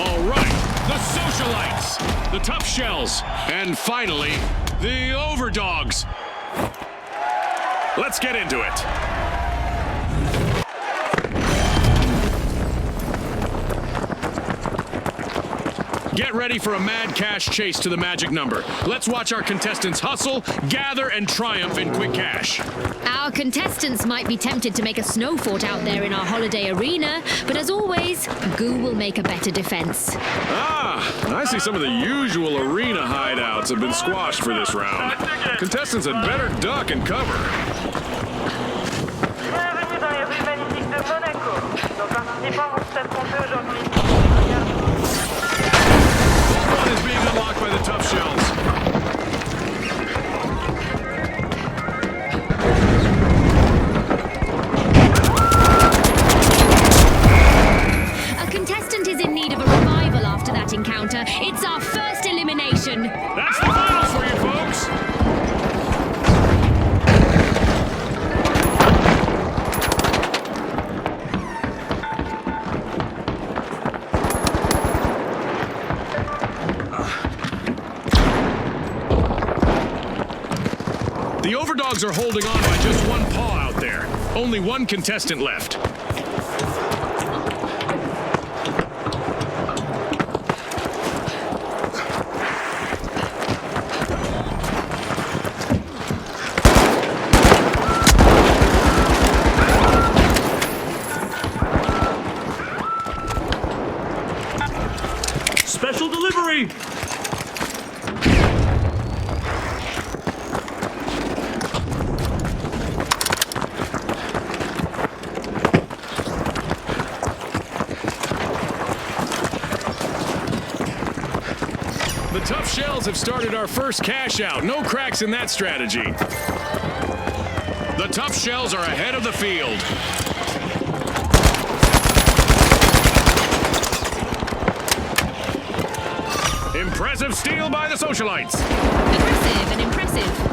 All right, the Socialites, the Tough Shells, and finally, the Overdogs. Let's get into it. Get ready for a mad cash chase to the magic number. Let's watch our contestants hustle, gather, and triumph in quick cash. Our contestants might be tempted to make a snow fort out there in our holiday arena, but as always, Goo will make a better defense. I see some of the usual arena hideouts have been squashed for this round. Contestants had better duck and cover. Bienvenue dans les rues magnifiques de Monaco. Nos participants vont s'affronter aujourd'hui. One is being unlocked by the Tough Shells. A contestant is in need of a revival after that encounter. It's our first elimination. That's the finals for you, folks. The Overdogs are holding on by just one paw out there. Only one contestant left. Special delivery! The Tough Shells have started our first cash out. No cracks in that strategy. The Tough Shells are ahead of the field. Impressive steal by the Socialites. Impressive and impressive.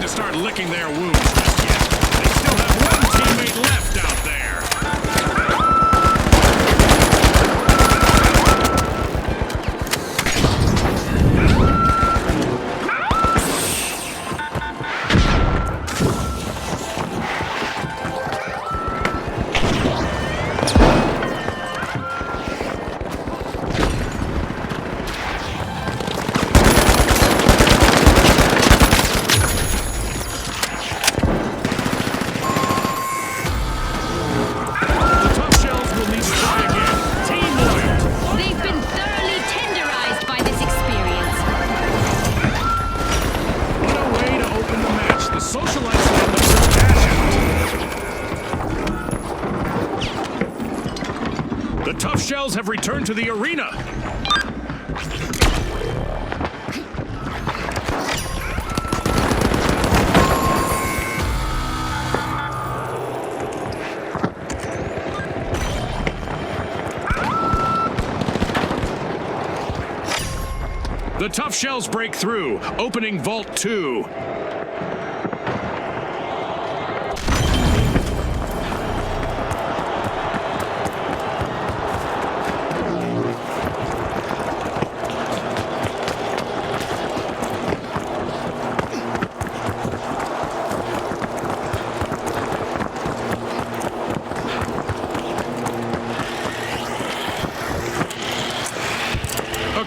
Start licking their wounds just yet. They still have one teammate left out there. The Tough Shells have returned to the arena. The Tough Shells break through, opening Vault 2.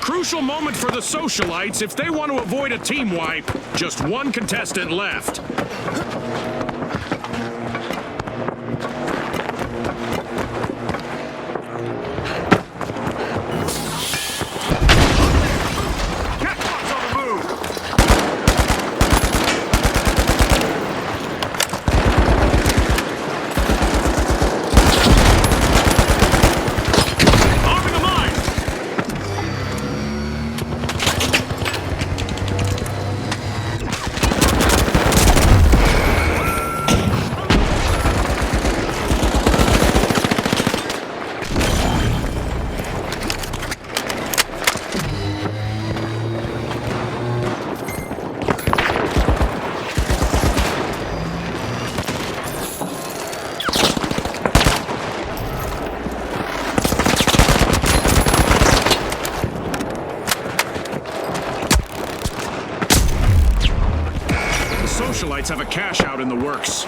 crucial moment for the socialites if they want to avoid a team wipe. Just one contestant left. Catwalk's on the move! Arming the mine! The socialites have a cash out in the works.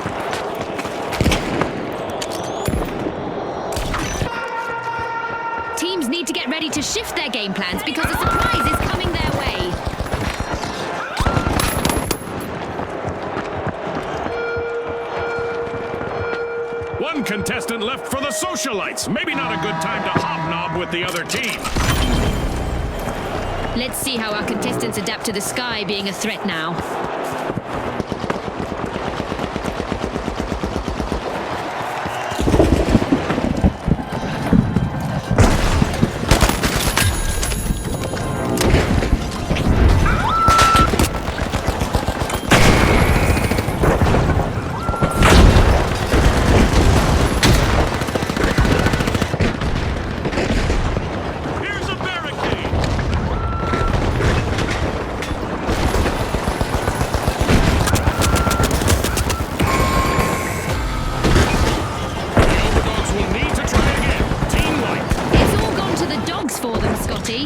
Teams need to get ready to shift their game plans because a surprise is coming their way. One contestant left for the socialites. Maybe not a good time to hobnob with the other team. Let's see how our contestants adapt to the sky being a threat now. Here's a barricade. The Overdogs will need to try again. Team wipe. It's all gone to the dogs for them, Scotty.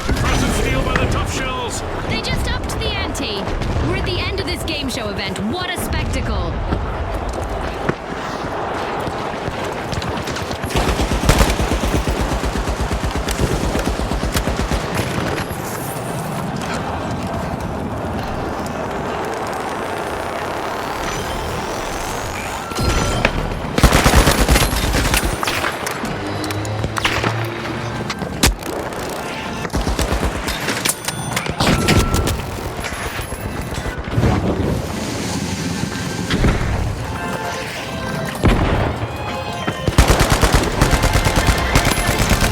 Impressive steal by the Tough Shells. They just upped the ante. We're at the end of this game show event. What a spectacle.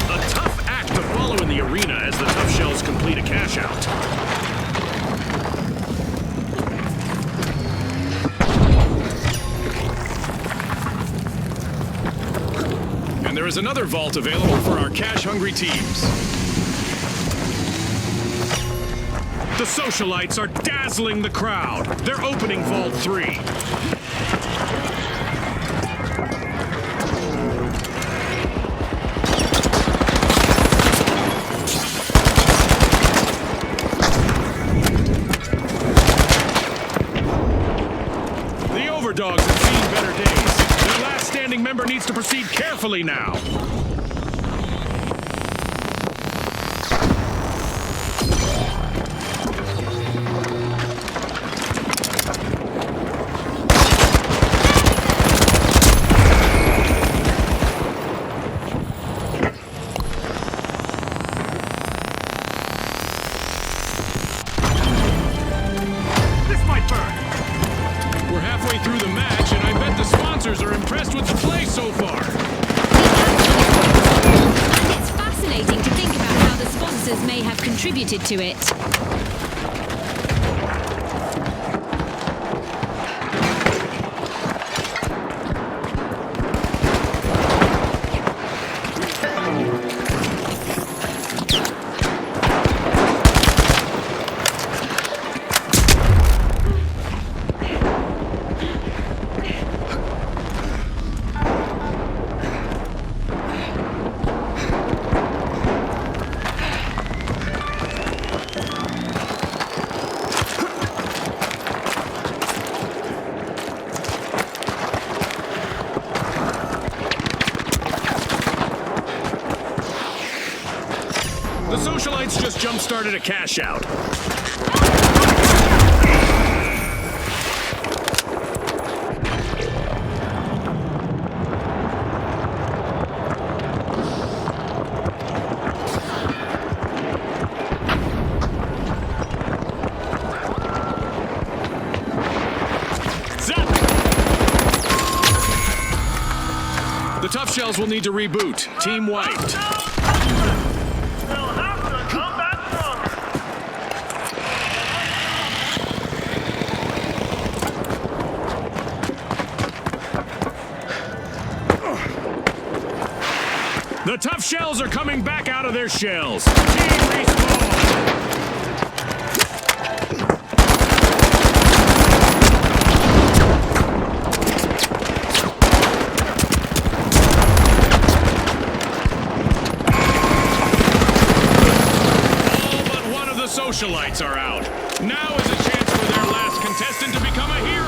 A tough act to follow in the arena as the Tough Shells complete a cash out. And there is another vault available for our cash-hungry teams. The socialites are dazzling the crowd. They're opening Vault 3. The Overdogs have seen better days. Their last standing member needs to proceed carefully now. This might burn! We're halfway through the match, and I bet the sponsors are impressed with the play so far. It's fascinating to think about how the sponsors may have contributed to it. just jump-started a cash out. The Tough Shells will need to reboot. Team wiped. They'll have to come back stronger. The Tough Shells are coming back out of their shells. Team respawn. Socialites are out. Now is a chance for their last contestant to become a hero.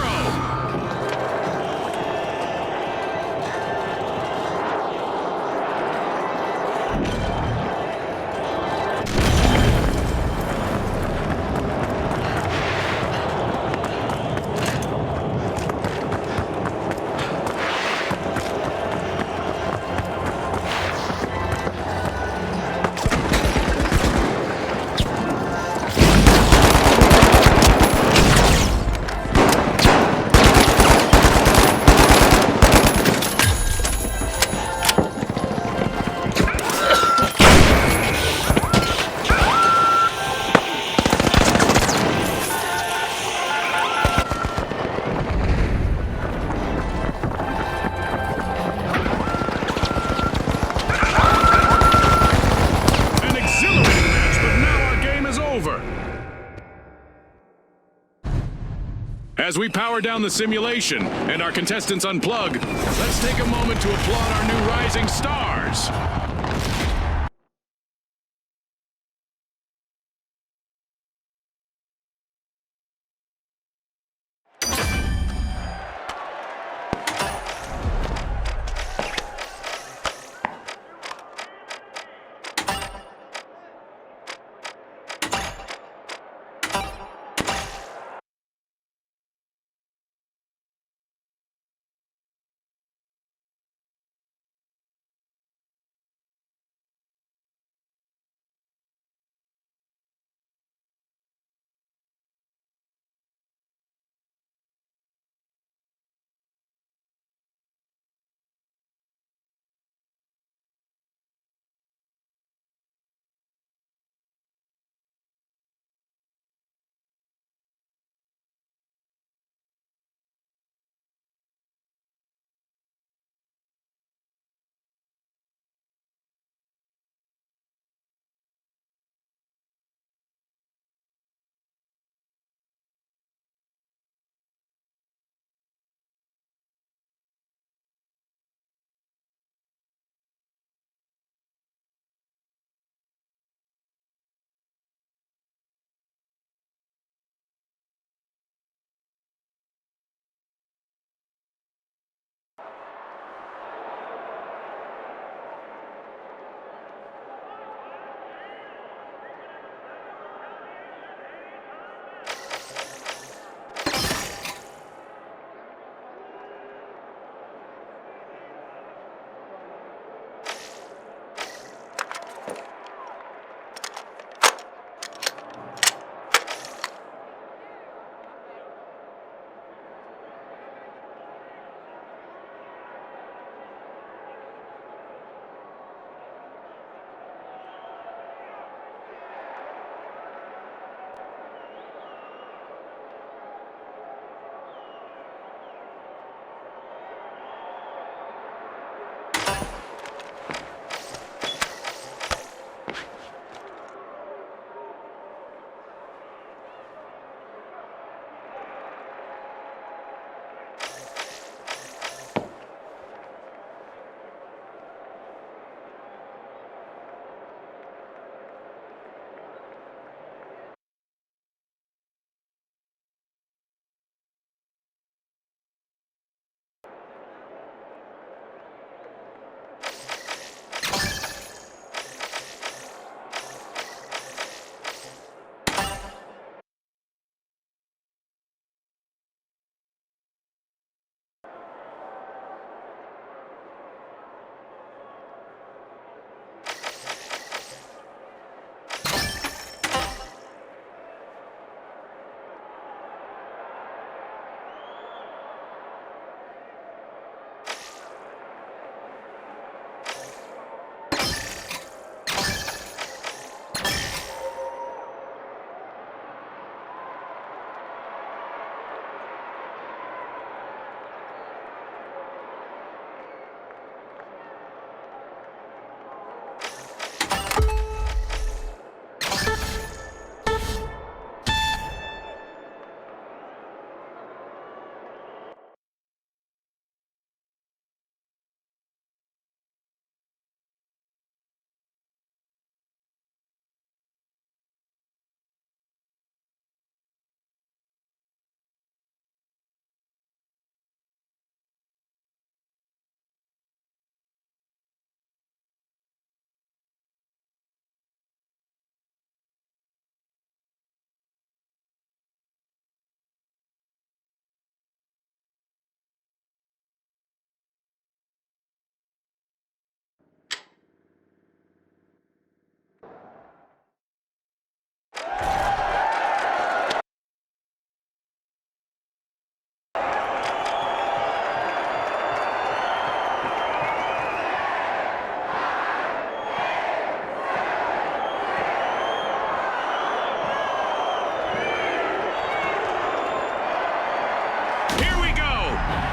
As we power down the simulation and our contestants unplug, let's take a moment to applaud our new rising stars.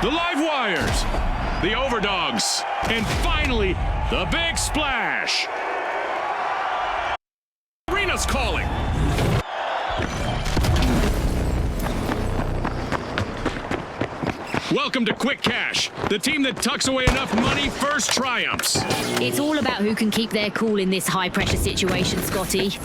the live wires, the overdogs, and finally, the big splash. Arena's calling. Welcome to Quick Cash. The team that tucks away enough money first triumphs. It's all about who can keep their cool in this high-pressure situation, Scotty.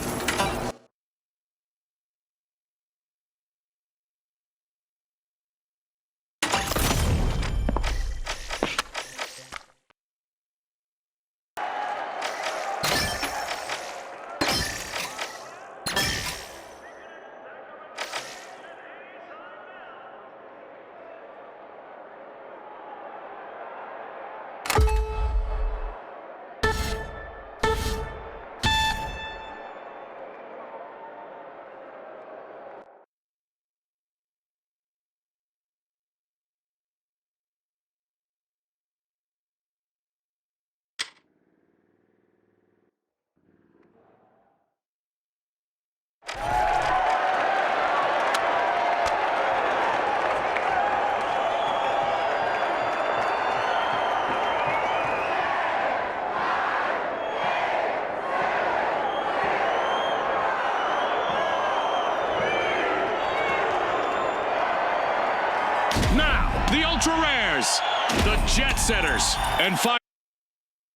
Now, the Ultra Rares, the Jet Setters, and five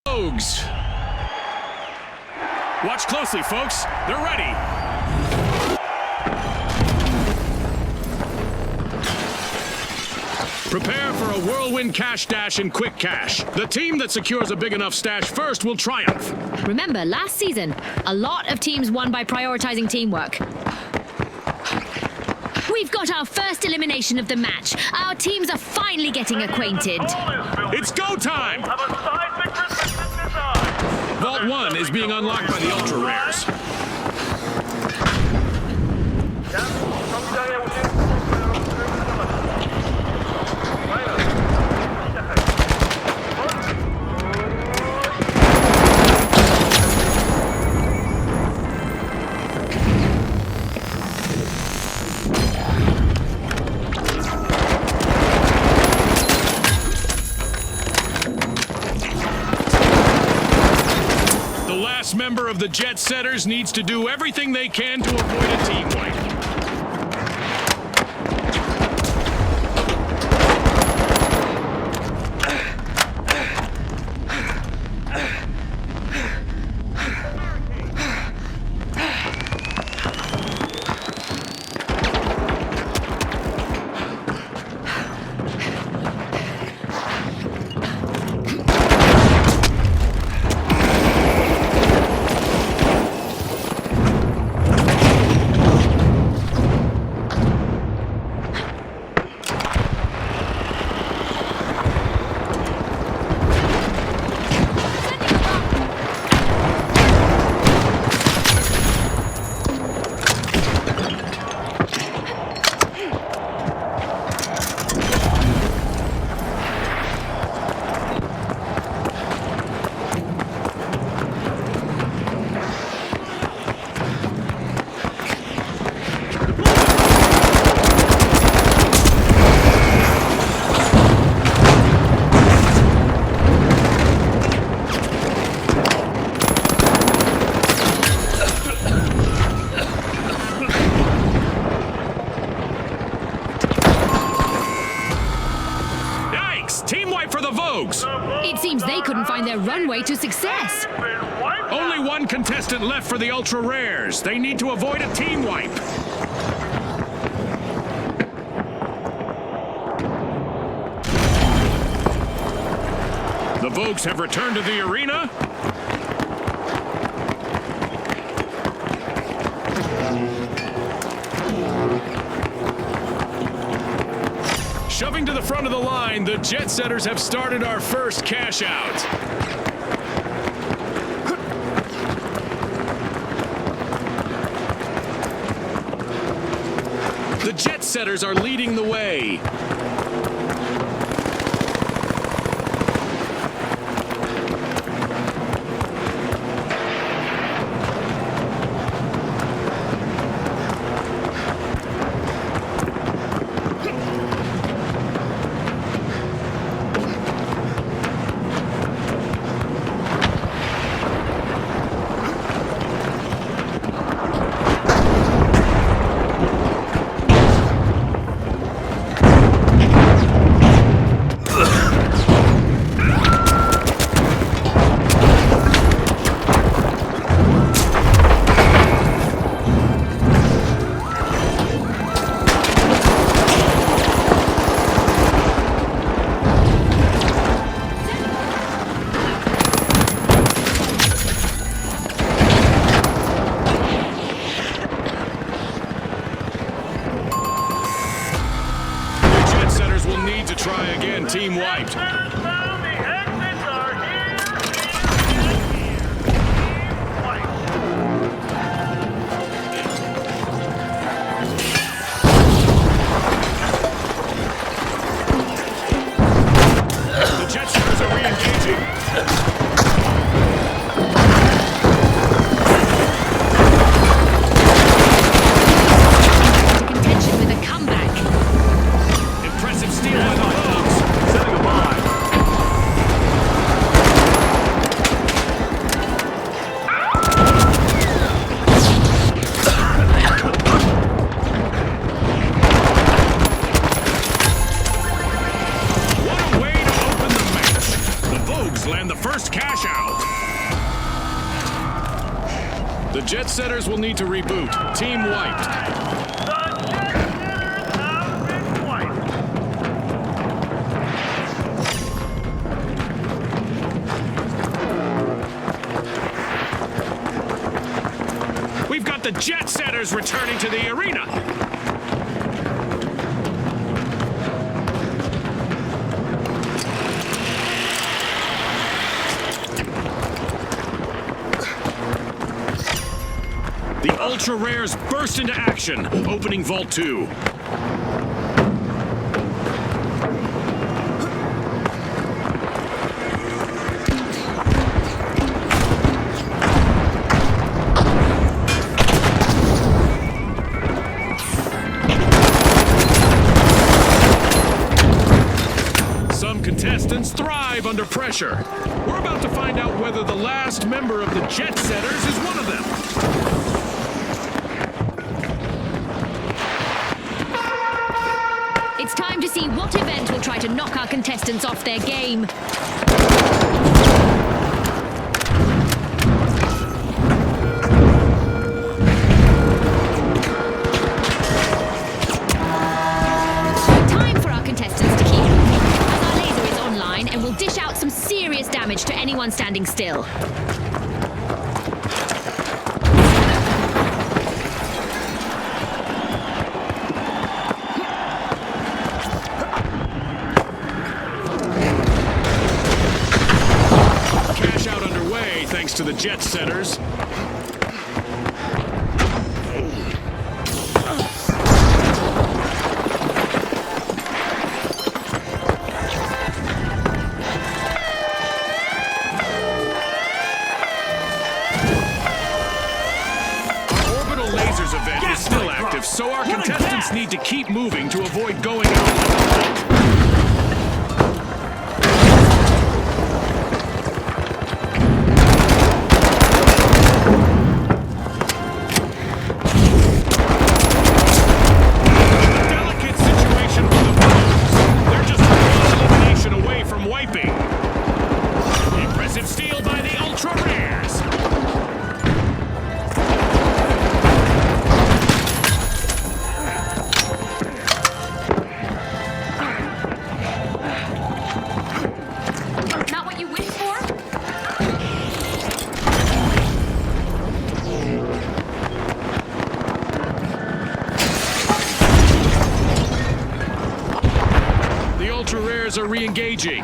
Vogues. Watch closely, folks. They're ready. Prepare for a whirlwind cash dash and quick cash. The team that secures a big enough stash first will triumph. Remember, last season, a lot of teams won by prioritizing teamwork. We've got our first elimination of the match. Our teams are finally getting acquainted. It's go time! Have a seismic resistant design. Vault 1 is being unlocked by the Ultra Rares. Member of the Jet Setters needs to do everything they can to avoid a team wipe. It seems they couldn't find their runway to success. Only one contestant left for the Ultra Rares. They need to avoid a team wipe. The Vogues have returned to the arena. Shoving to the front of the line, the Jet Setters have started our first cash out. The Jet Setters are leading the way. setters will need to try again. Team wiped. Setters found. The exits are here. White. The jet setters are re-engaging. To contention with a comeback. Impressive steal by the Vogues. Setting a mine. What a way to open the match. The Vogues land the first cash out. The jet setters will need to reboot. Team wiped. The jet setters have been wiped. We've got the jet setters returning to the arena. The ultra rares burst into action, opening Vault 2. Some contestants thrive under pressure. We're about to find out whether the last member of the jet setters is one of them. It's time to see what event will try to knock our contestants off their game. Time for our contestants to keep moving, as our laser is online and will dish out some serious damage to anyone standing still. Cash out underway thanks to the jet setters. Our orbital lasers event is still active, so our contestants need to keep moving to avoid going out like a light. Delicate situation for the Vogues. They're just one elimination away from wiping. Impressive steal by the ultra rares. Not what you wished for? The ultra rares are re-engaging.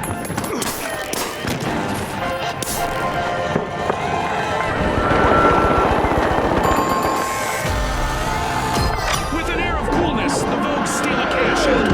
With an air of coolness, the Vogues steal a cash out.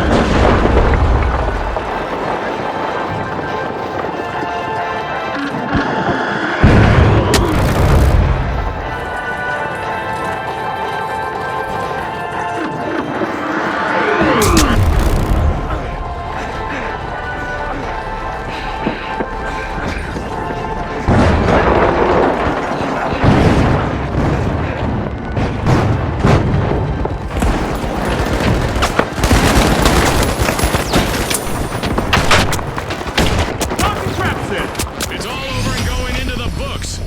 It's all over and going into the books.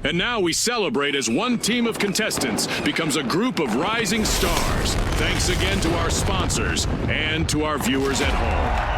And now we celebrate as one team of contestants becomes a group of rising stars. Thanks again to our sponsors and to our viewers at home.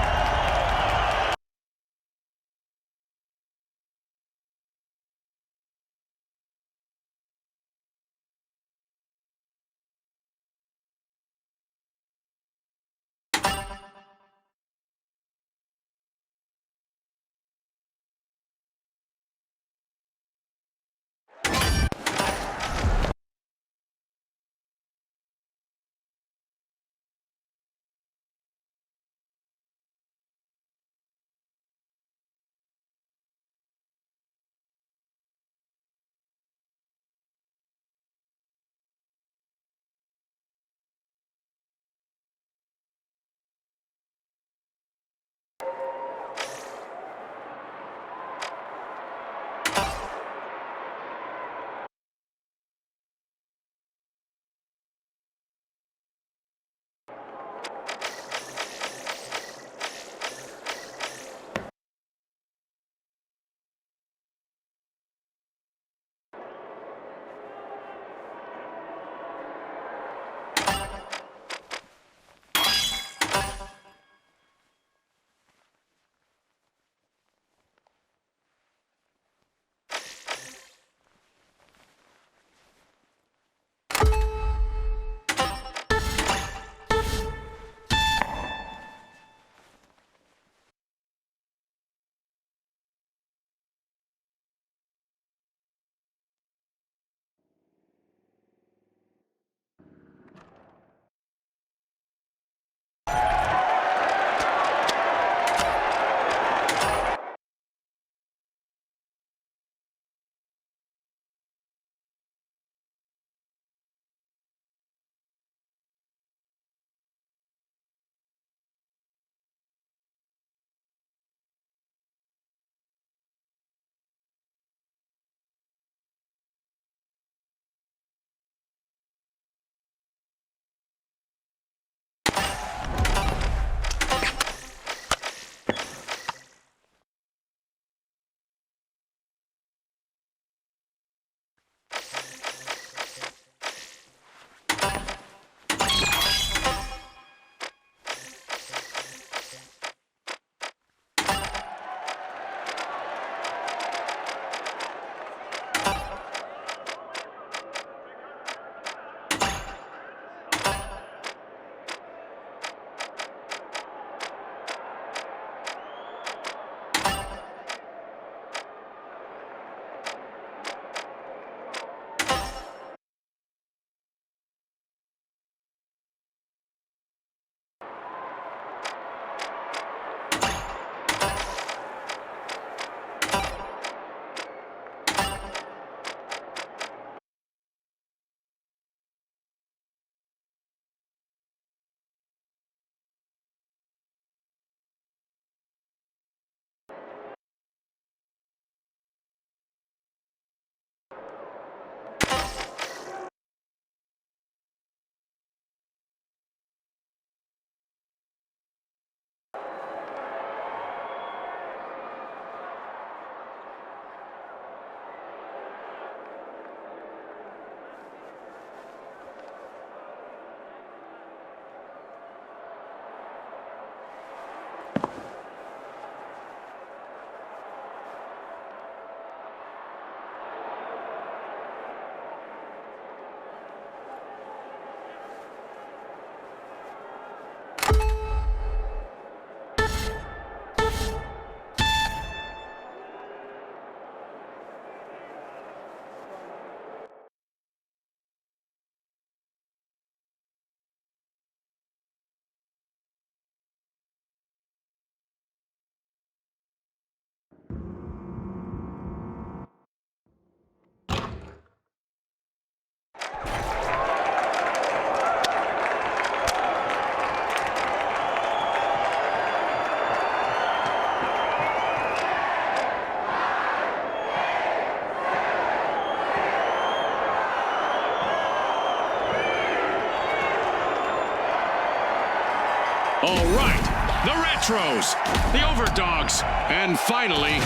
All right, the Retros, the Overdogs, and finally,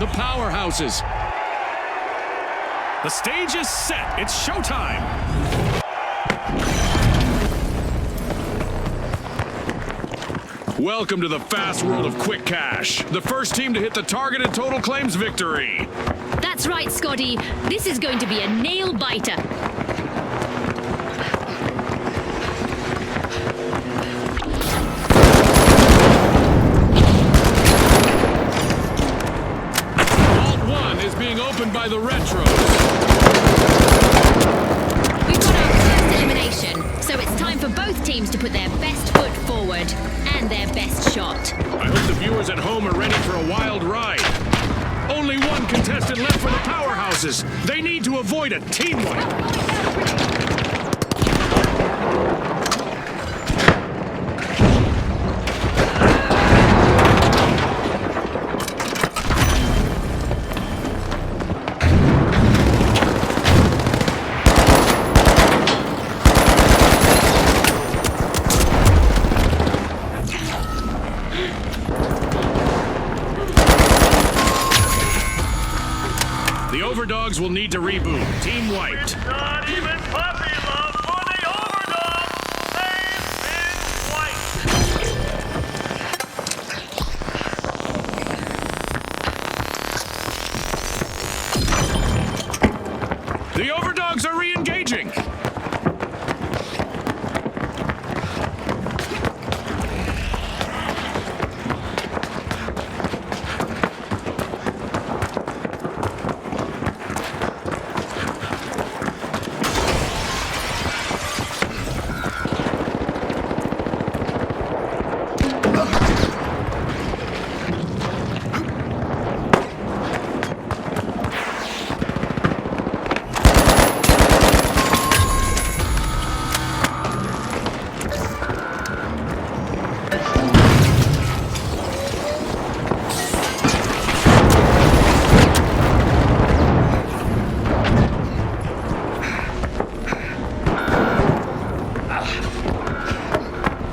the Powerhouses. The stage is set. It's showtime. Welcome to the fast world of Quick Cash. The first team to hit the targeted total claims victory. That's right, Scotty. This is going to be a nail-biter. Vault 1 is being opened by the Retros. We've got our first elimination, so it's time for both teams to put their best foot forward and their best shot. I hope the viewers at home are ready for a wild ride. Only one contestant left for the Powerhouses. They need to avoid a team wipe. The Overdogs will need to reboot. Team wiped. Not even puppy love for the Overdogs. They've been wiped. The Overdogs are re-engaging.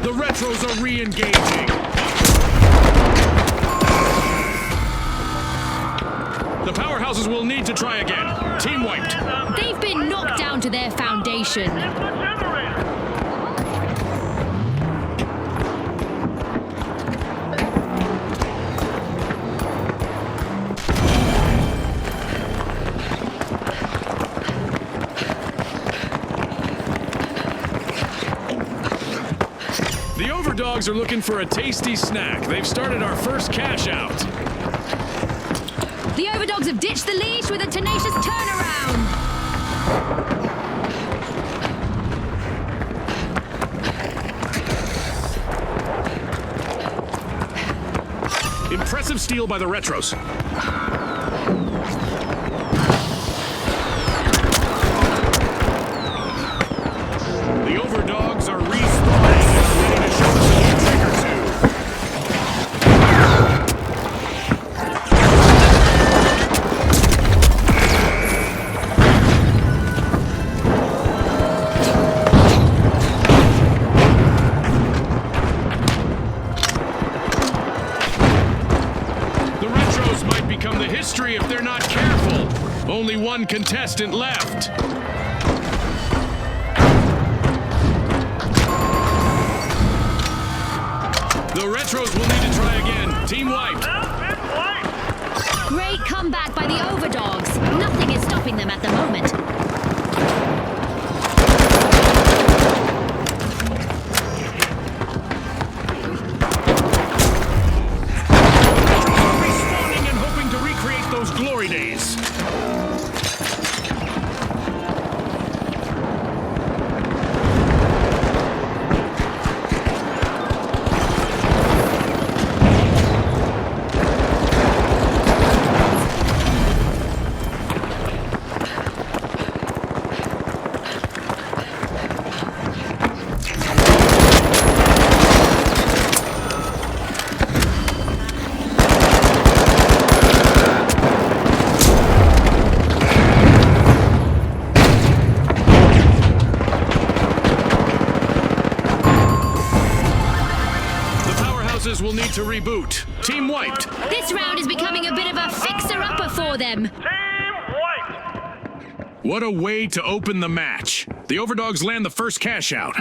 The Retros are re-engaging. The Powerhouses will need to try again. Team wiped. They've been knocked down to their foundation. It's the generator. The Overdogs are looking for a tasty snack. They've started our first cash out. The Overdogs have ditched the leash with a tenacious turnaround. Impressive steal by the Retros. The Overdogs are respawning and are ready to show us a new trick or two. The Retros might become the history if they're not careful. Only one contestant left. The Retros will need to try again. Team wiped. They've been wiped. Great comeback by the Overdogs. Nothing is stopping them at the moment. Respawning and hoping to recreate those glory days. powerhouses will need to reboot. Team wiped. This round is becoming a bit of a fixer-upper for them. Team wiped. What a way to open the match. The Overdogs land the first cash out.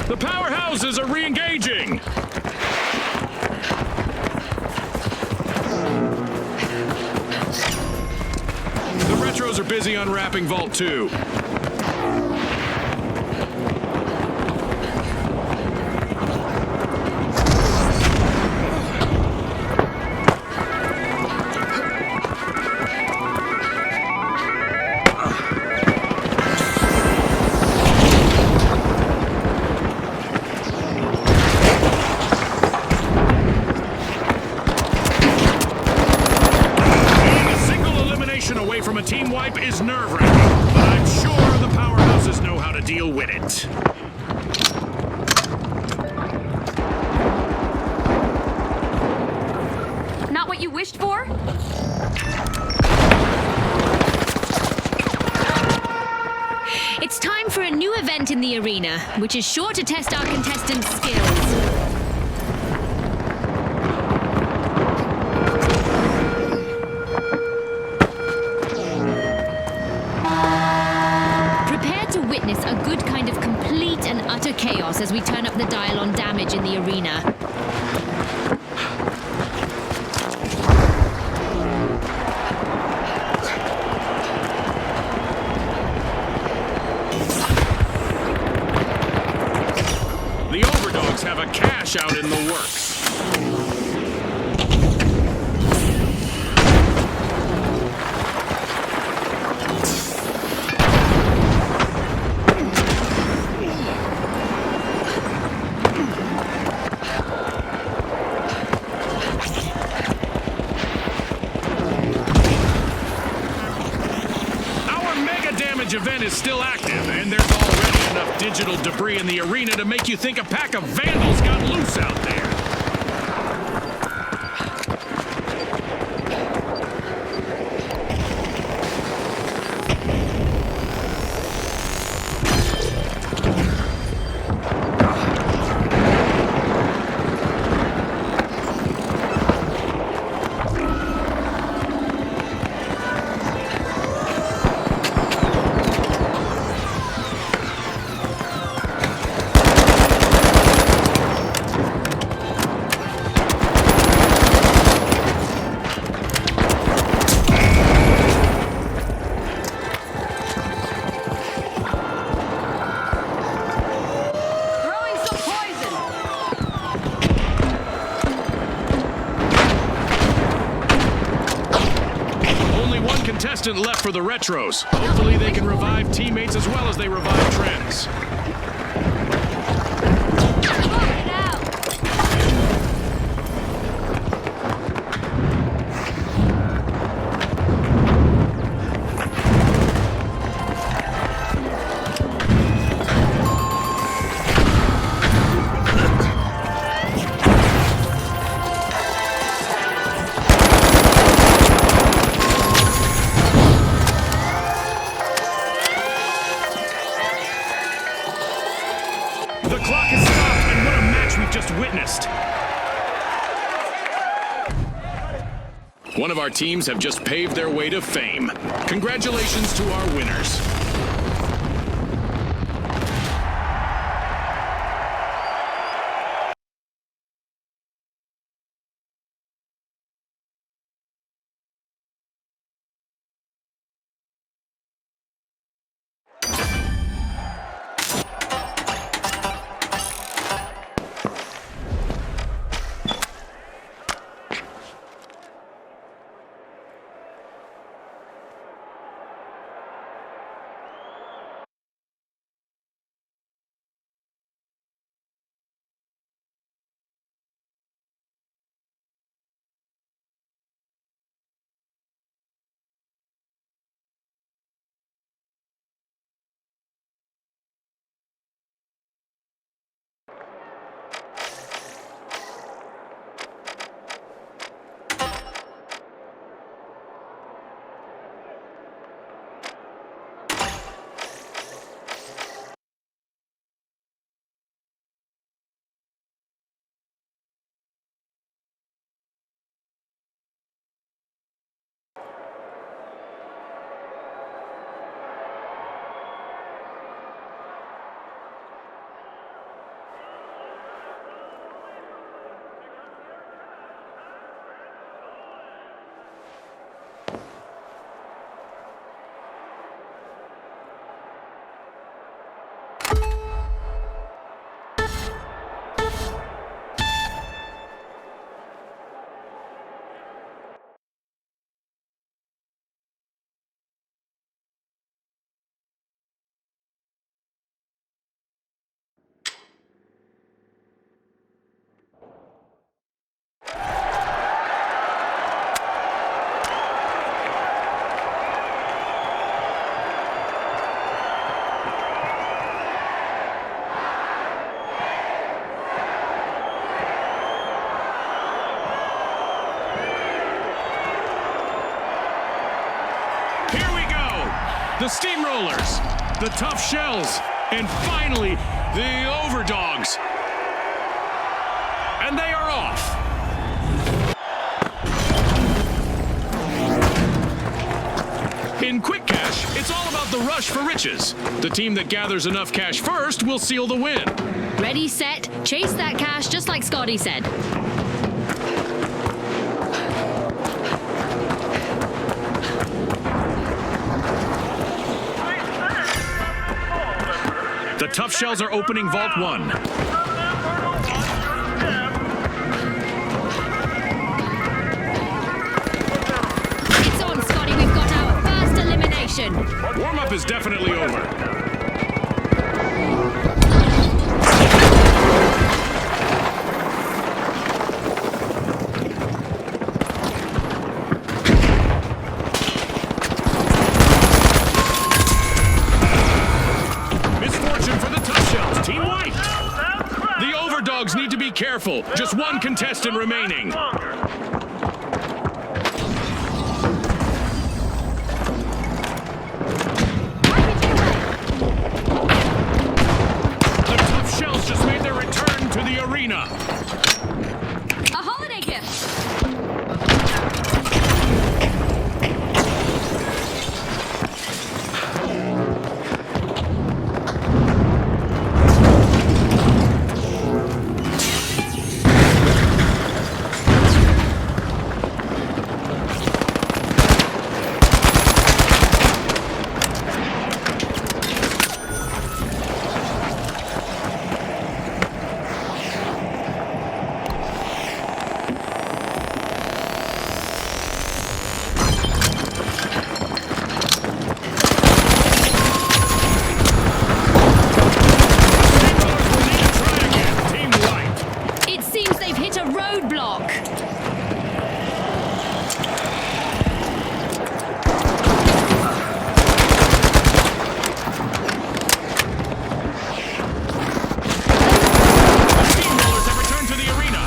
The powerhouses are re-engaging. The Retros are busy unwrapping Vault 2. Away from a team wipe is nerve-wracking, but I'm sure the powerhouses know how to deal with it. Not what you wished for? It's time for a new event in the arena, which is sure to test our contestants' skills. Witness a good kind of complete and utter chaos as we turn up the dial on damage in the arena. The Overdogs have a cash out in the works. Event is still active, and there's already enough digital debris in the arena to make you think a pack of vandals got loose out there. Contestant left for the Retros. Hopefully they can revive teammates as well as they revive trends. The clock has stopped, and what a match we've just witnessed. One of our teams have just paved their way to fame. Congratulations to our winners. the Steamrollers, the Tough Shells, and finally, the Overdogs. And they are off. In Quick Cash, it's all about the rush for riches. The team that gathers enough cash first will seal the win. Ready, set, chase that cash just like Scotty said. The Tough Shells are opening Vault 1. It's on, Scotty. We've got our first elimination. Warm-up is definitely over. Misfortune for the Tough Shells. Team White. The Overdogs need to be careful. Just one contestant remaining. The Tough Shells just made their return to the arena. A holiday gift. Team White. It seems they've hit a roadblock. Steamrollers have returned to the arena.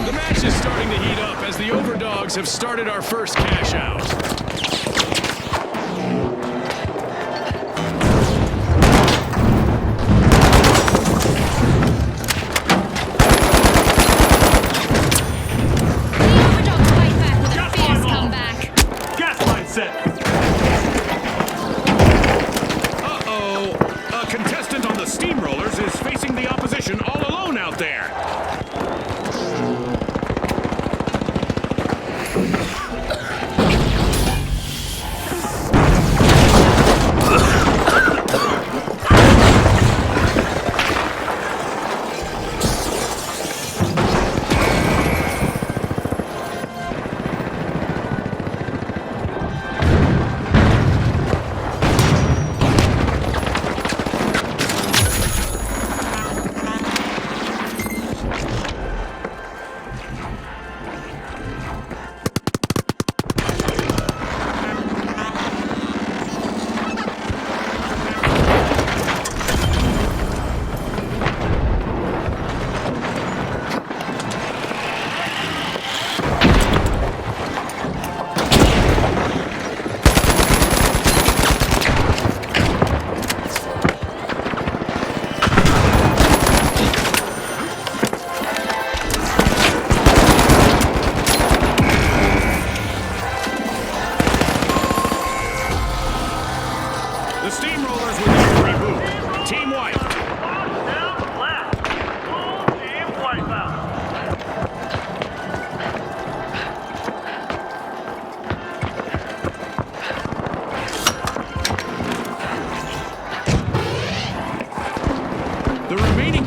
The match is starting to heat up as the Overdogs have started our first cash out. The Overdogs fight back with a fierce comeback. Gas line set. Uh-oh. A contestant on the Steamrollers is facing the opposition all alone out there.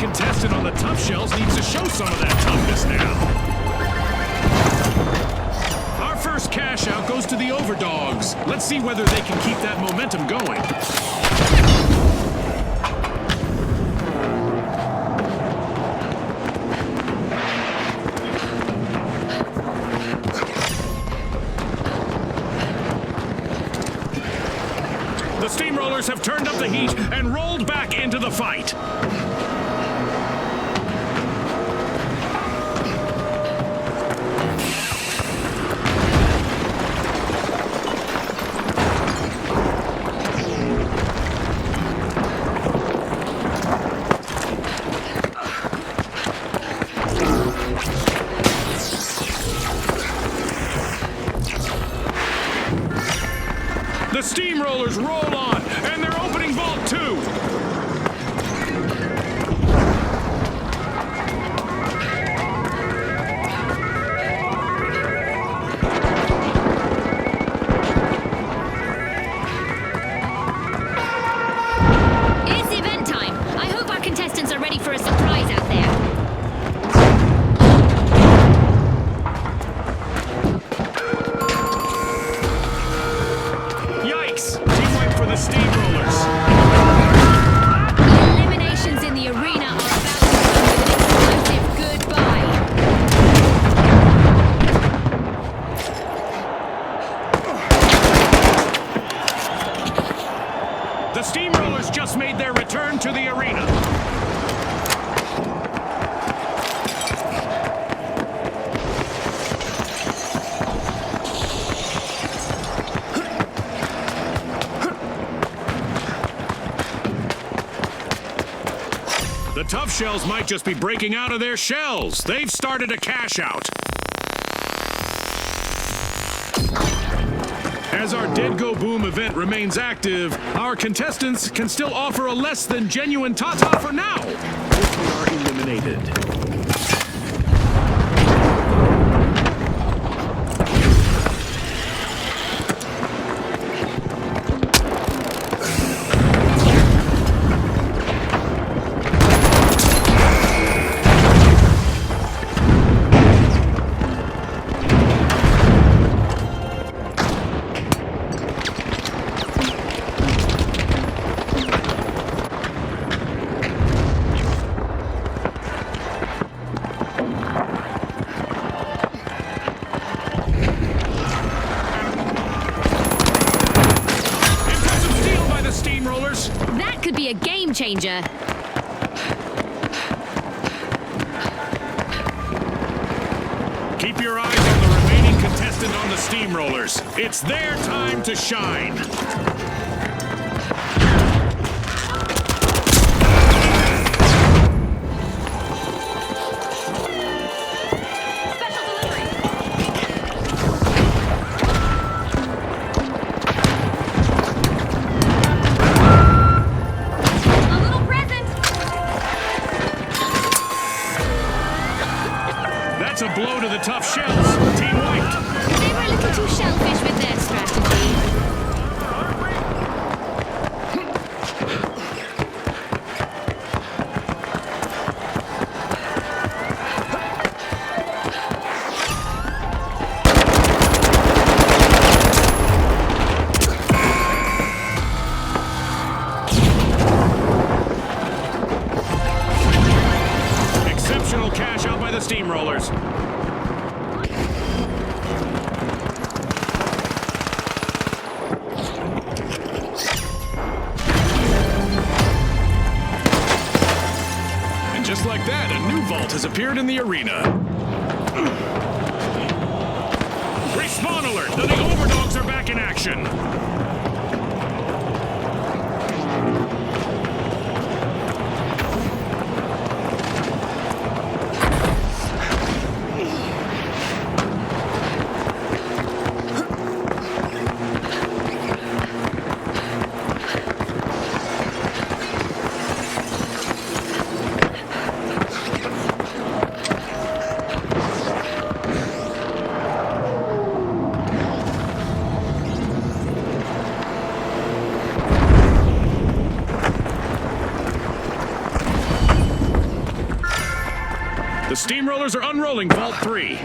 contestant on the Tough Shells needs to show some of that toughness now. Our first cash out goes to the Overdogs. Let's see whether they can keep that momentum going. The Steamrollers have turned up the heat and rolled back into the fight. The Steamrollers roll on, and they're opening Vault 2. It's event time. I hope our contestants are ready for a surprise out there. Yikes! Team wipe for the Steamrollers. The eliminations in the arena are about to come with an explosive goodbye. The Steamrollers just made their return to the arena. The Tough Shells might just be breaking out of their shells. They've started a cash out. As our Dead Go Boom event remains active, our contestants can still offer a less than genuine ta-ta for now, if we are eliminated. That could be a game changer. Keep your eyes on the remaining contestant on the Steamrollers. It's their time to shine. Special delivery. A little present. That's a blow to the Tough Shells. Team wiped. They were a little too shellfish with their strategy. Exceptional cash out by the Steamrollers. And just like that, a new vault has appeared in the arena. Respawn alert! The Overdogs are back in action. The steamrollers are unrolling Vault 3.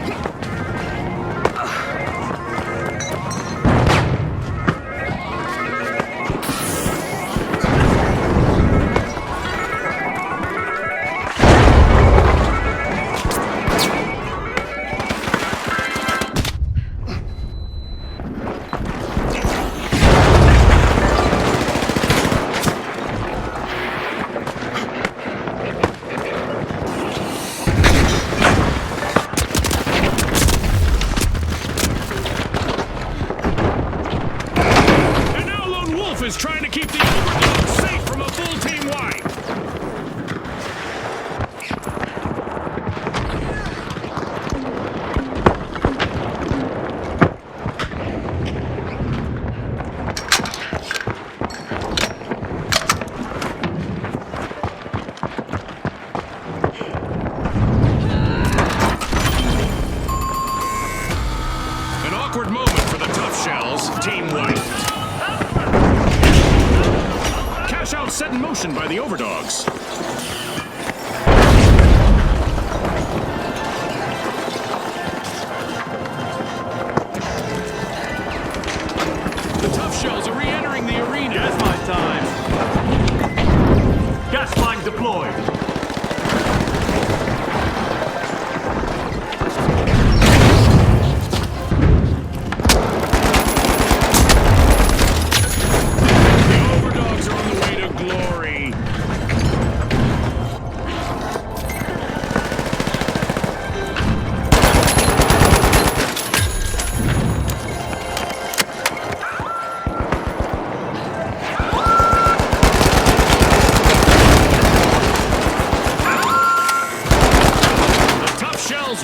Is trying to keep the overload safe from a full team wipe. An awkward moment for the Tough Shells. Team wipe. Cash out set in motion by the Overdogs. The Tough Shells are re-entering the arena. Gas line time. Gas line deployed.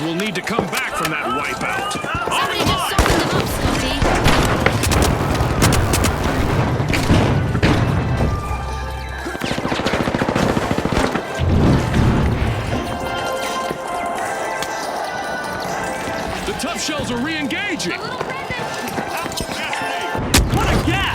Will need to come back from that wipeout. Somebody just soften them up, Scotty. The Tough Shells are re-engaging. A little present. What a gas!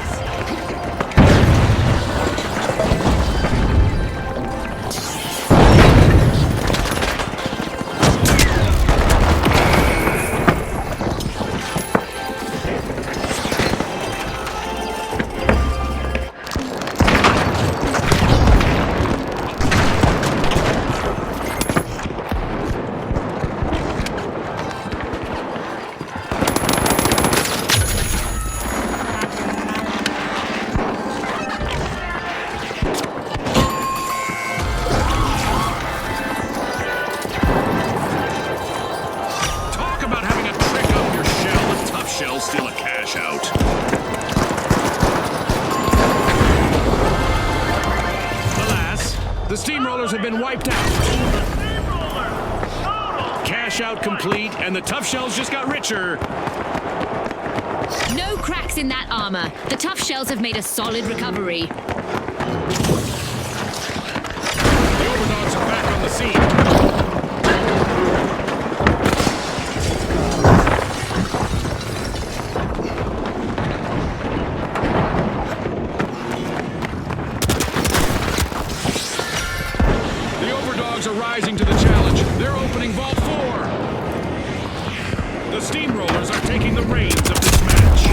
Still a cash out. Alas, the steamrollers have been wiped out. Cash out complete, and the Tough Shells just got richer. No cracks in that armor. The Tough Shells have made a solid recovery. The Overdogs are back on the scene. Are rising to the challenge. They're opening Vault 4. The steamrollers are taking the reins of this match.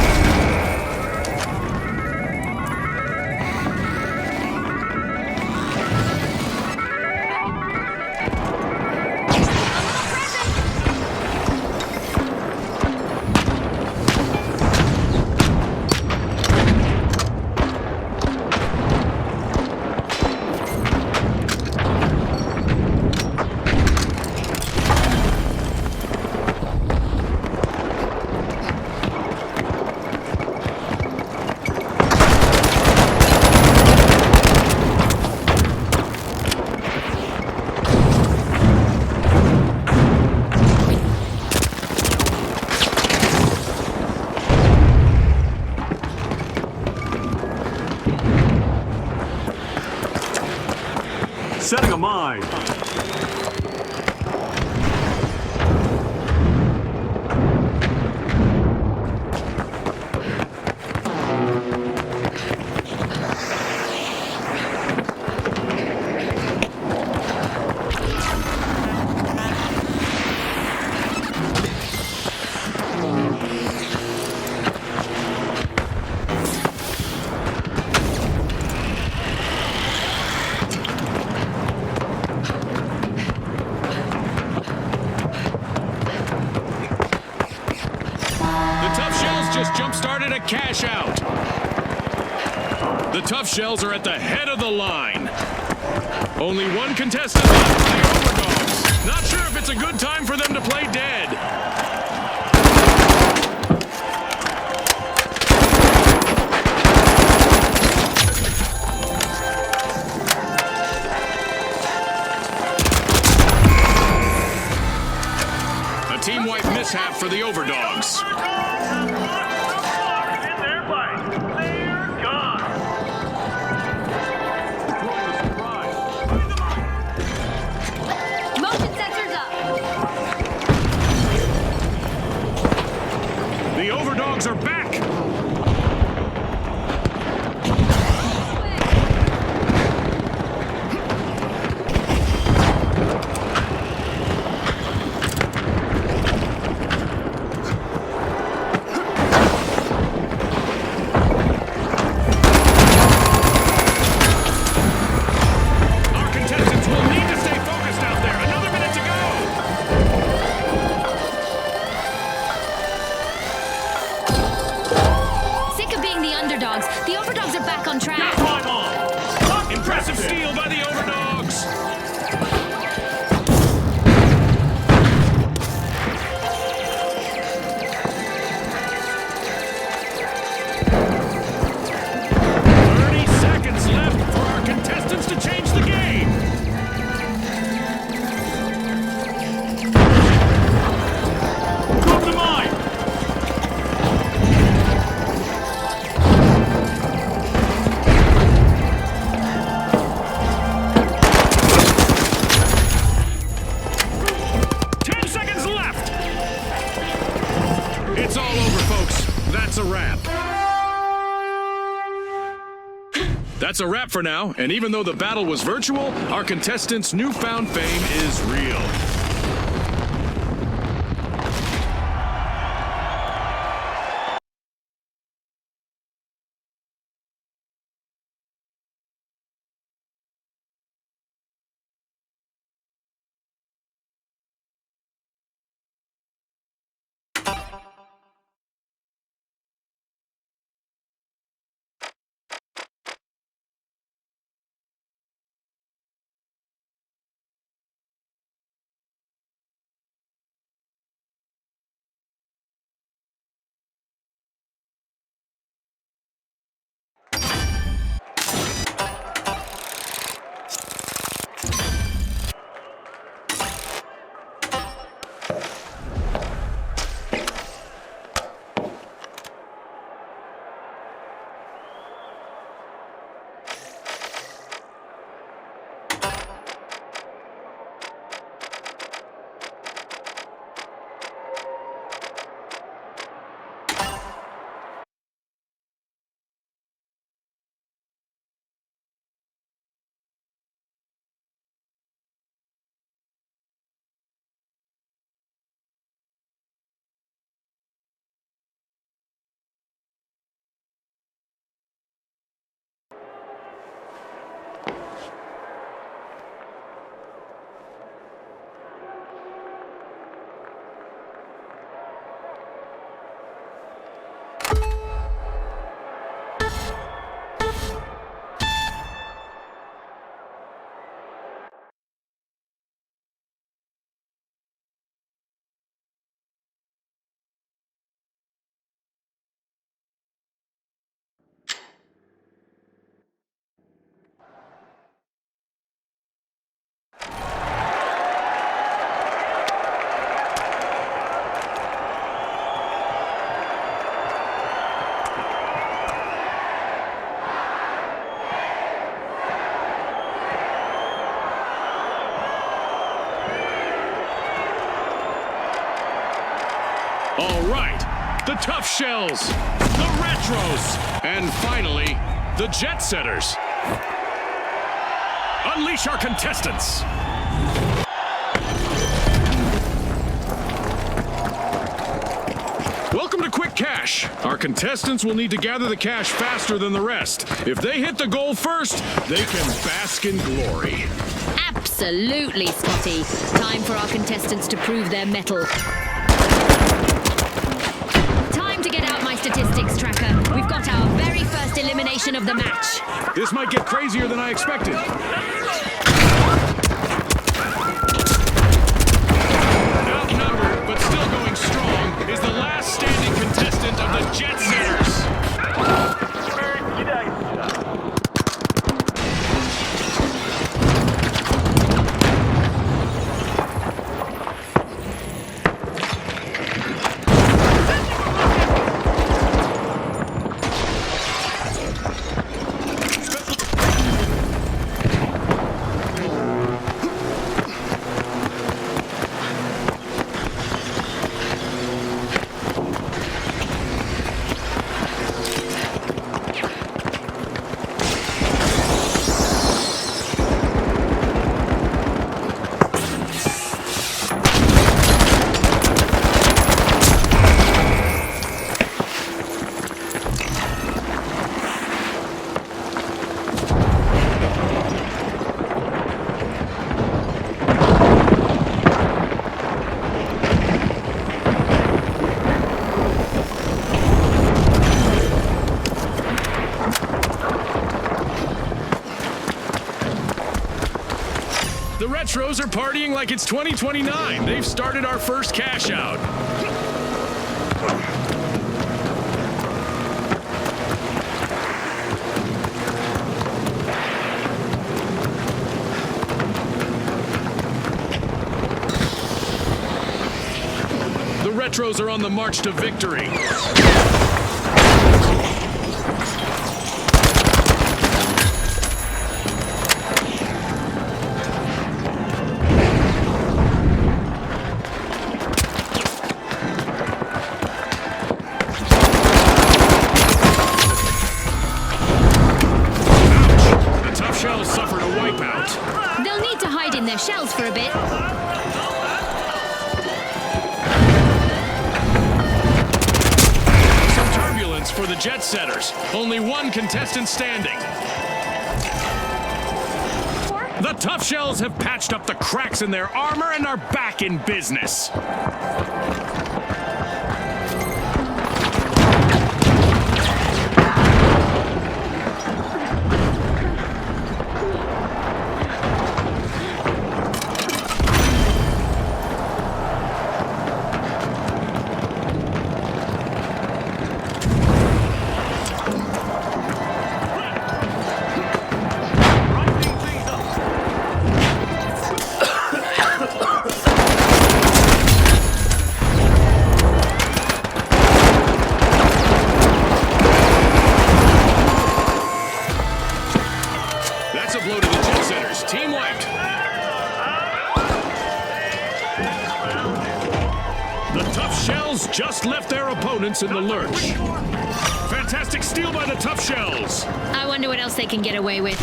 just jump-started a cash out. The Tough Shells are at the head of the line. Only one contestant left for the Overdogs. Not sure if it's a good time for them to play dead. A team-wide mishap for the Overdogs. In their fight. They're gone. Motion sensors up. The Overdogs are back. Our contestants will need to stay focused out there. Another minute to go. Sick of being the underdogs, the Overdogs are back on track. Climb on. Impressive steal by the Overdogs. "30 seconds left for our contestants to change the game." Drop the mine. It's all over, folks. That's a wrap. That's a wrap for now, and even though the battle was virtual, our contestants' newfound fame is real. All right, the Tough Shells, the Retros, and finally, the Jet Setters. Unleash our contestants. Welcome to Quick Cash. Our contestants will need to gather the cash faster than the rest. If they hit the goal first, they can bask in glory. Absolutely, Scotty. Time for our contestants to prove their mettle. Time to to get out my statistics tracker. We've got our very first elimination of the match. This might get crazier than I expected. Outnumbered, but still going strong, is the last standing contestant of the Jet Setters. The Retros are partying like it's 2029. They've started our first cash out. The Retros are on the march to victory. They'll need to hide in their shells for a bit. Some turbulence for the Jet Setters. Only one contestant standing. The Tough Shells have patched up the cracks in their armor and are back in business. That's a blow to the Jet Setters. Team wiped. The Tough Shells just left their opponents in the lurch. Fantastic steal by the Tough Shells. I wonder what else they can get away with.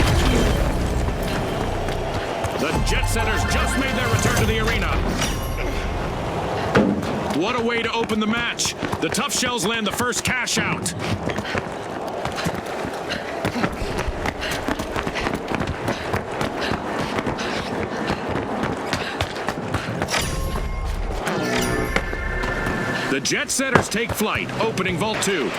The Jet Setters just made their return to the arena. What a way to open the match. The Tough Shells land the first cash out. The Jet Setters take flight, opening Vault 2.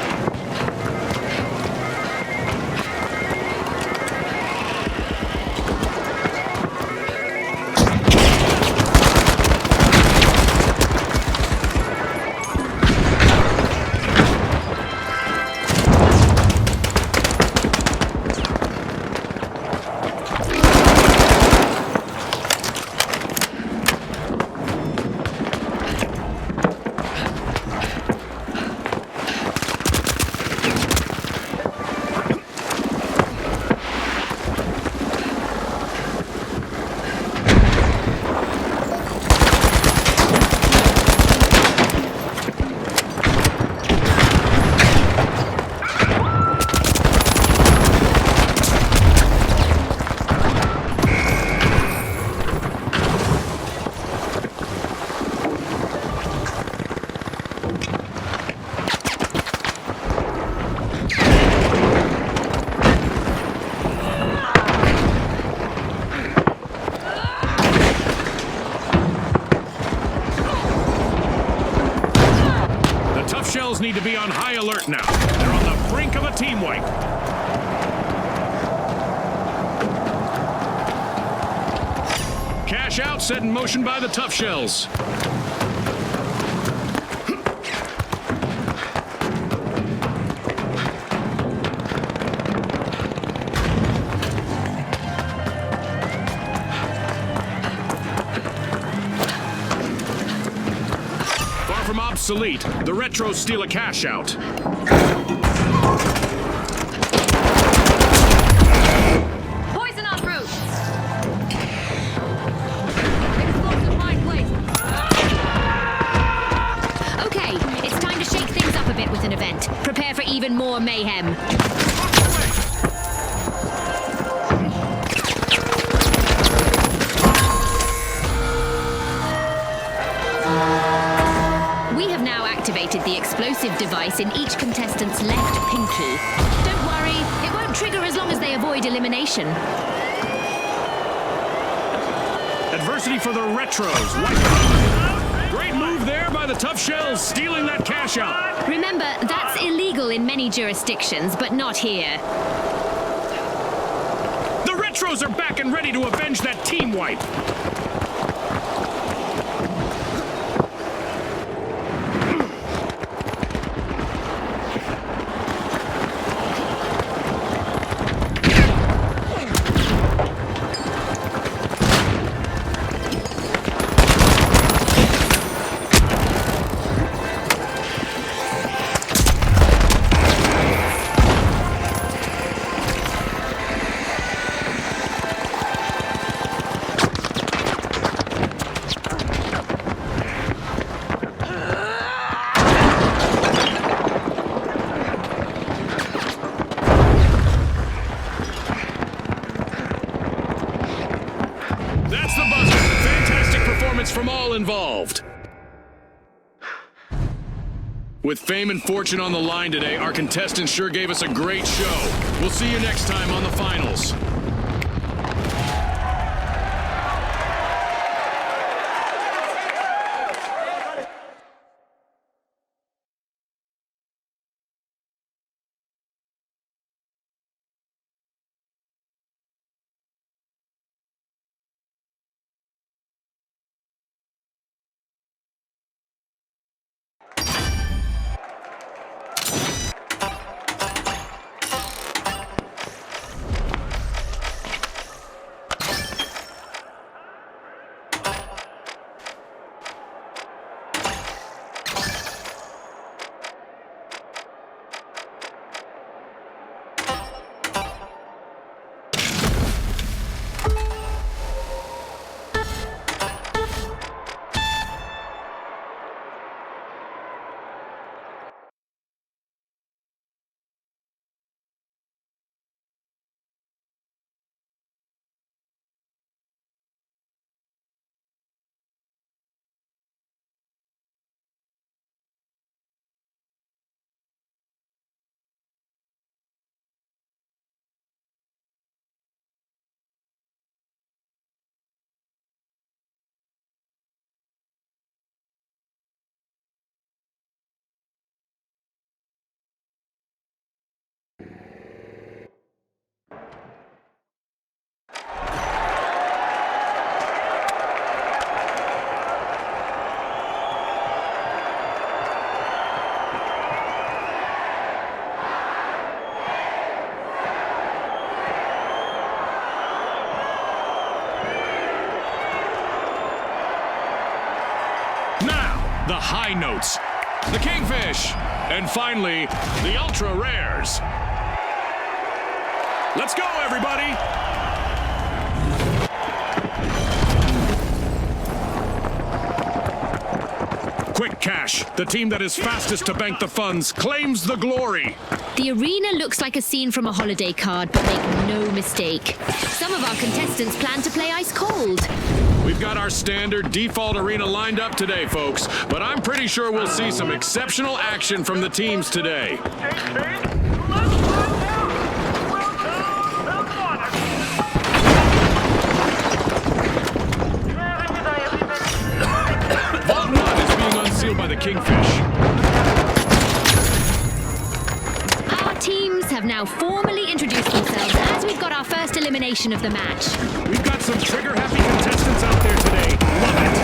Shells need to be on high alert now. They're on the brink of a team wipe. Cash out set in motion by the Tough Shells. Far from obsolete, the Retros steal a cash out. Poison en route! Explosive mine placed. Okay, it's time to shake things up a bit with an event. Prepare for even more mayhem. We have now activated the explosive device in each contestant's left pinky. Don't worry, it won't trigger as long as they avoid elimination. Adversity for the Retros. Wipe out. Great move there by the Tough Shells, stealing that cash out. Remember, that's illegal in many jurisdictions, but not here. The Retros are back and ready to avenge that team wipe. That's the buzzer. Fantastic performance from all involved. With fame and fortune on the line today, our contestants sure gave us a great show. We'll see you next time on the finals. The high notes, the Kingfish, and finally, the ultra rares. Let's go, everybody! Quick cash, the team that is fastest to bank the funds claims the glory. The arena looks like a scene from a holiday card, but make no mistake. Some of our contestants plan to play ice cold. We've got our standard default arena lined up today, folks, but I'm pretty sure we'll see some exceptional action from the teams today. Let's find out. Welcome to Monaco. Vault 1 is being unsealed by the Kingfish. now formally introduce themselves as we've got our first elimination of the match. We've got some trigger-happy contestants out there today. Love it.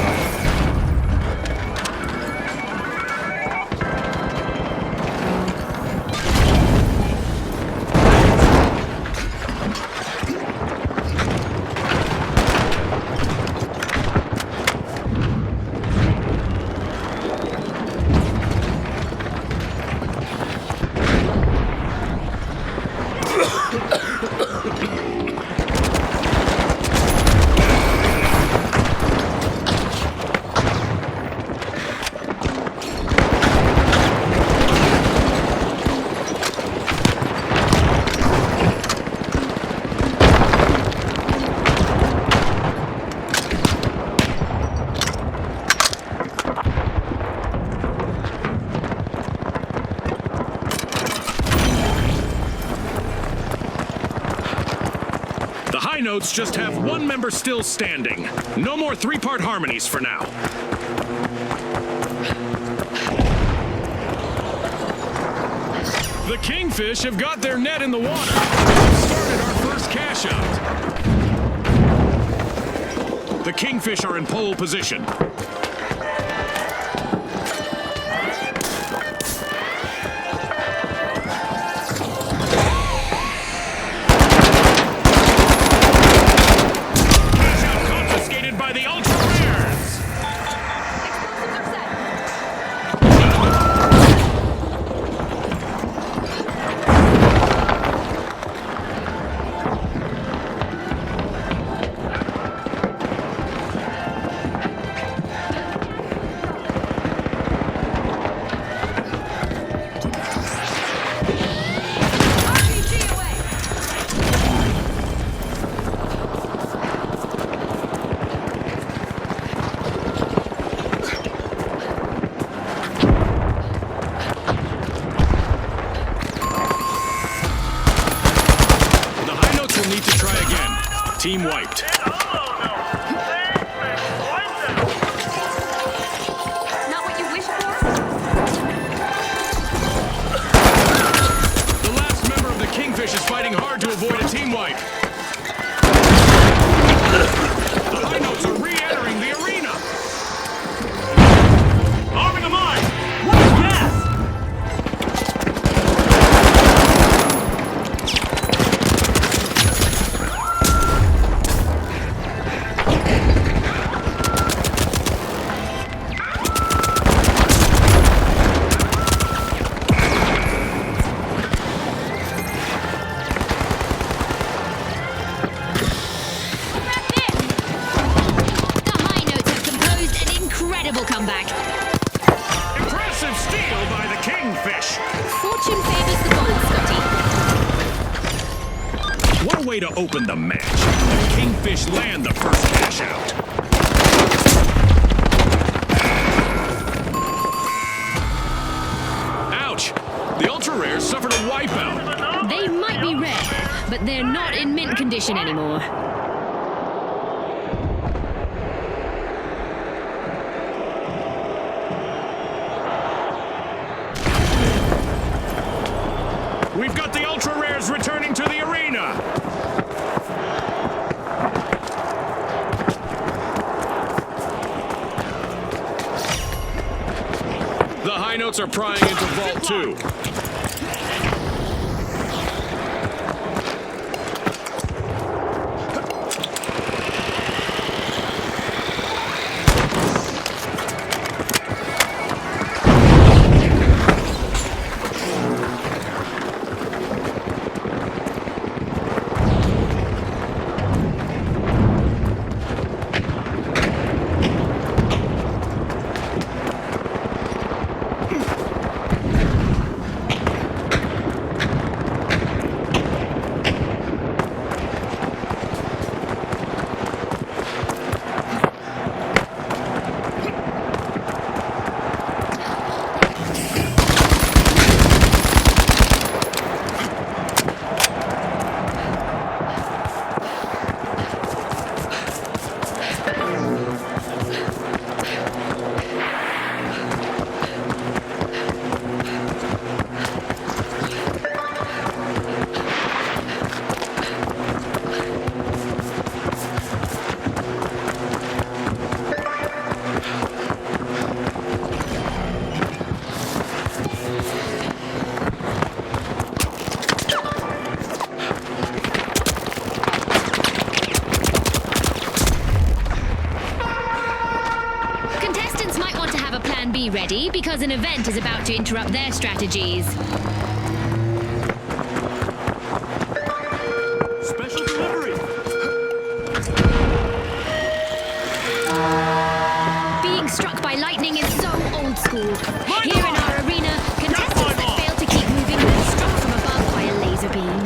High Notes just have one member still standing. No more three-part harmonies for now. The Kingfish have got their net in the water. We've started our first cash out. The Kingfish are in pole position. Team wiped. Not what you wished for? The last member of the Kingfish is fighting hard to avoid a team wipe. The High Notes are re-entering the arena. Arming a mine! What gas? Comeback. Impressive steal by the Kingfish. Fortune favors the bold, Scotty. What a way to open the match. The Kingfish land the first cash out. Ouch! The Ultra Rares suffered a wipeout. They might be rare, but they're not in mint condition anymore. We've got the Ultra Rares returning to the arena. The High Notes are prying into Vault 2. Plan B ready because an event is about to interrupt their strategies. Special delivery. Being struck by lightning is so old school. Here in our arena, contestants that fail to keep moving are struck from above by a laser beam.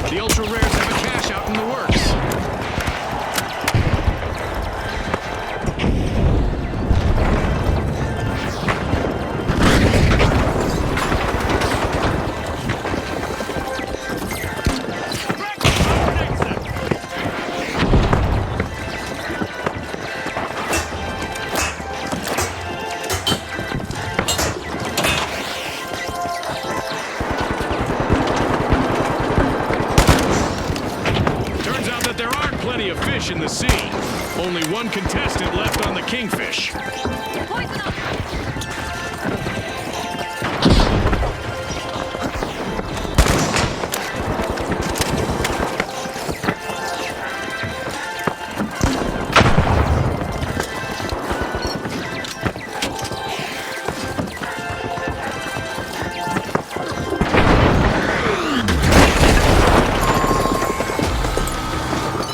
The Ultra Rares have a cash out in the works. Turns out that there aren't plenty of fish in the sea. Only one contestant left on the Kingfish. Poison up!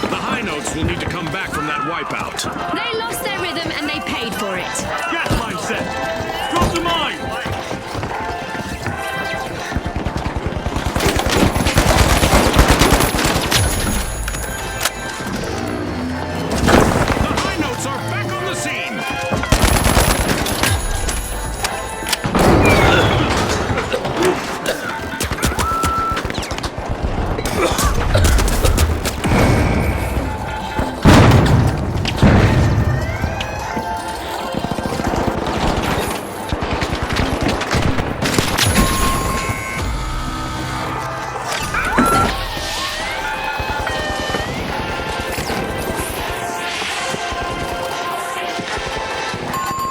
The High Notes will need to come back from that wipeout. They lost their rhythm and they paid for it. Gas line set. Drop the mine. The High Notes are back on the scene.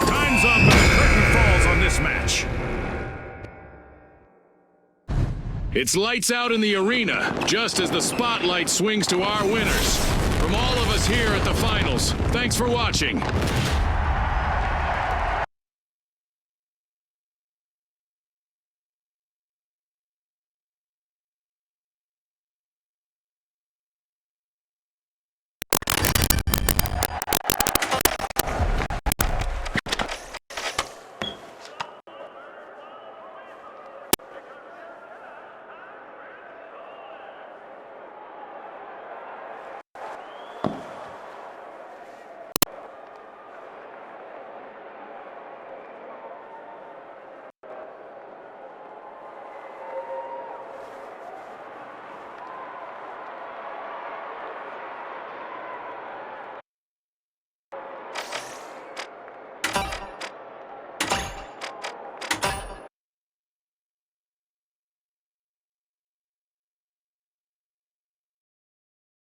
Time's up and the curtain falls on this match. It's lights out in the arena, just as the spotlight swings to our winners. From all of us here at the finals, thanks for watching.